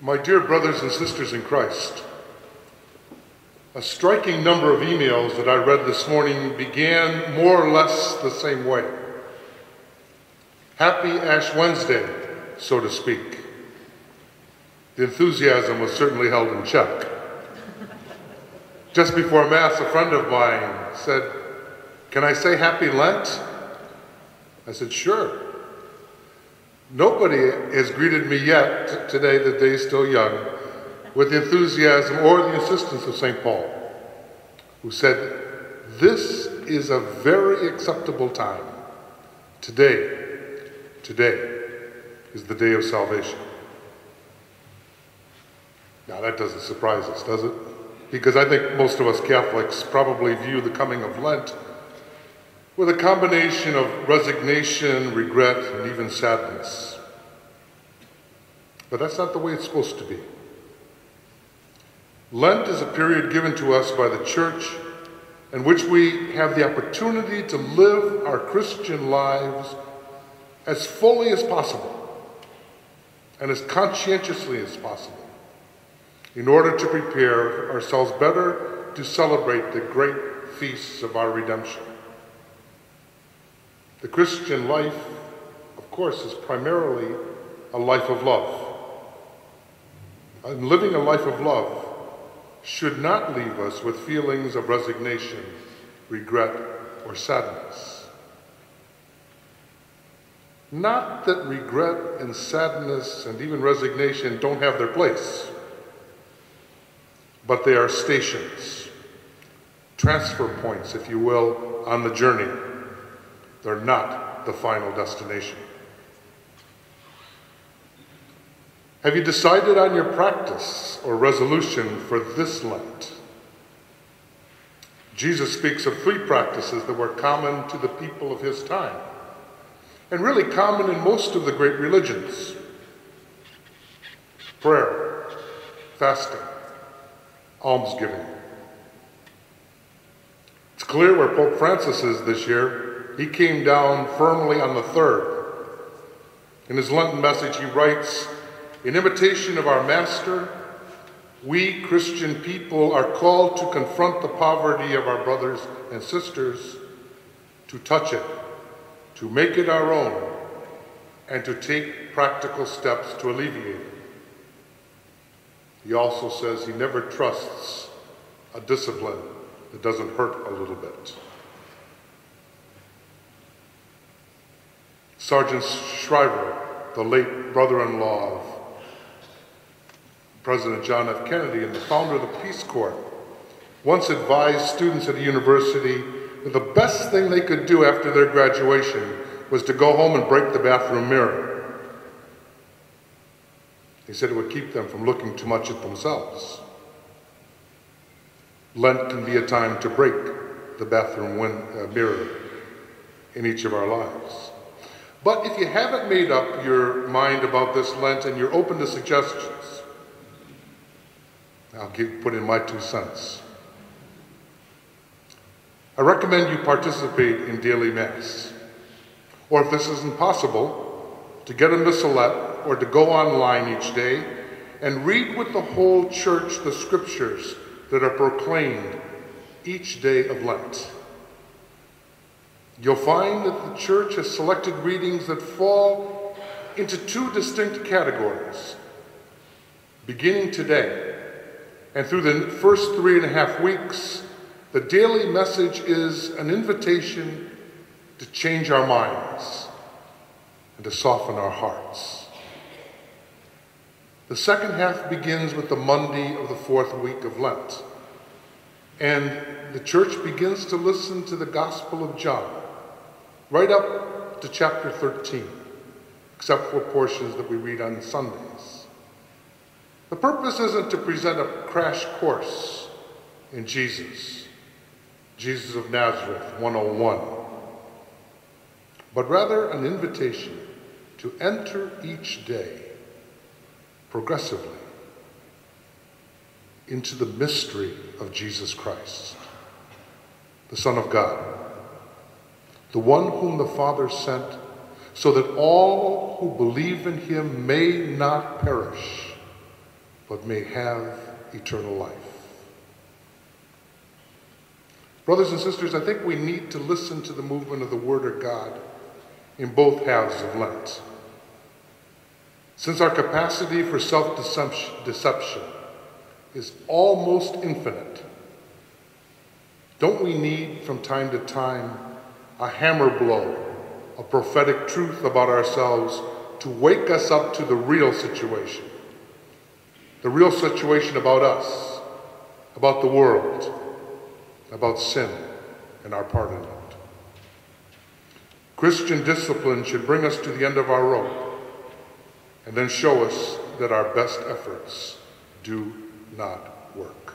My dear brothers and sisters in Christ, a striking number of emails that I read this morning began more or less the same way. Happy Ash Wednesday, so to speak. The enthusiasm was certainly held in check. Just before Mass, a friend of mine said, "Can I say Happy Lent?" I said, "Sure." Nobody has greeted me yet today, the day's still young, with the enthusiasm or the insistence of St. Paul, who said, "This is a very acceptable time. Today is the day of salvation." Now that doesn't surprise us, does it? Because I think most of us Catholics probably view the coming of Lent with a combination of resignation, regret, and even sadness. But that's not the way it's supposed to be. Lent is a period given to us by the Church in which we have the opportunity to live our Christian lives as fully as possible and as conscientiously as possible in order to prepare ourselves better to celebrate the great feasts of our redemption. The Christian life, of course, is primarily a life of love. And living a life of love should not leave us with feelings of resignation, regret, or sadness. Not that regret and sadness and even resignation don't have their place, but they are stations, transfer points, if you will, on the journey. They're not the final destination. Have you decided on your practice or resolution for this Lent? Jesus speaks of 3 practices that were common to the people of his time, and really common in most of the great religions: prayer, fasting, almsgiving. It's clear where Pope Francis is this year. He came down firmly on the 3rd. In his Lenten message, he writes, "In imitation of our Master, we Christian people are called to confront the poverty of our brothers and sisters, to touch it, to make it our own, and to take practical steps to alleviate it." He also says he never trusts a discipline that doesn't hurt a little bit. Sergeant Shriver, the late brother-in-law of President John F. Kennedy and the founder of the Peace Corps, once advised students at a university that the best thing they could do after their graduation was to go home and break the bathroom mirror. He said it would keep them from looking too much at themselves. Lent can be a time to break the bathroom mirror in each of our lives. But if you haven't made up your mind about this Lent and you're open to suggestions, I'll put in my 2 cents. I recommend you participate in daily Mass. Or if this isn't possible, to get a missalette or to go online each day and read with the whole church the scriptures that are proclaimed each day of Lent. You'll find that the church has selected readings that fall into 2 distinct categories. Beginning today, and through the first 3.5 weeks, the daily message is an invitation to change our minds and to soften our hearts. The second half begins with the Monday of the 4th week of Lent, and the church begins to listen to the Gospel of John, right up to chapter 13, except for portions that we read on Sundays. The purpose isn't to present a crash course in Jesus of Nazareth 101, but rather an invitation to enter each day progressively into the mystery of Jesus Christ, the Son of God, the one whom the Father sent so that all who believe in him may not perish, but may have eternal life. Brothers and sisters, I think we need to listen to the movement of the Word of God in both halves of Lent. Since our capacity for self-deception is almost infinite, don't we need from time to time a hammer blow, a prophetic truth about ourselves to wake us up to the real situation about us, about the world, about sin and our part in it. Christian discipline should bring us to the end of our rope and then show us that our best efforts do not work.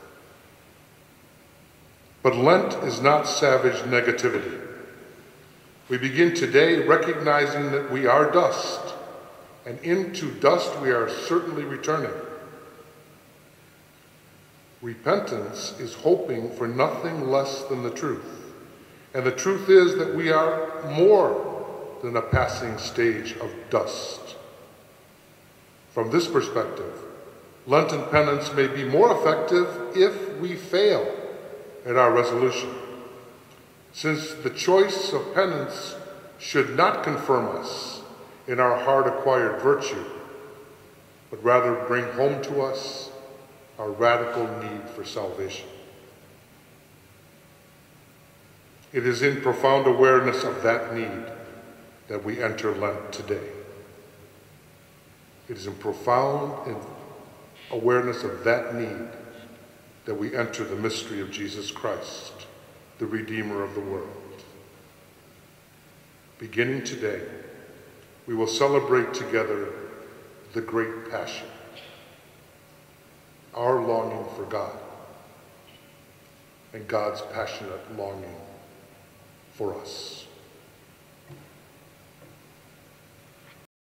But Lent is not savage negativity. We begin today recognizing that we are dust, and into dust we are certainly returning. Repentance is hoping for nothing less than the truth. And the truth is that we are more than a passing stage of dust. From this perspective, Lenten penance may be more effective if we fail at our resolution, since the choice of penance should not confirm us in our hard-acquired virtue, but rather bring home to us our radical need for salvation. It is in profound awareness of that need that we enter Lent today. It is in profound awareness of that need that we enter the mystery of Jesus Christ, the Redeemer of the world. Beginning today, we will celebrate together the great passion, our longing for God, and God's passionate longing for us.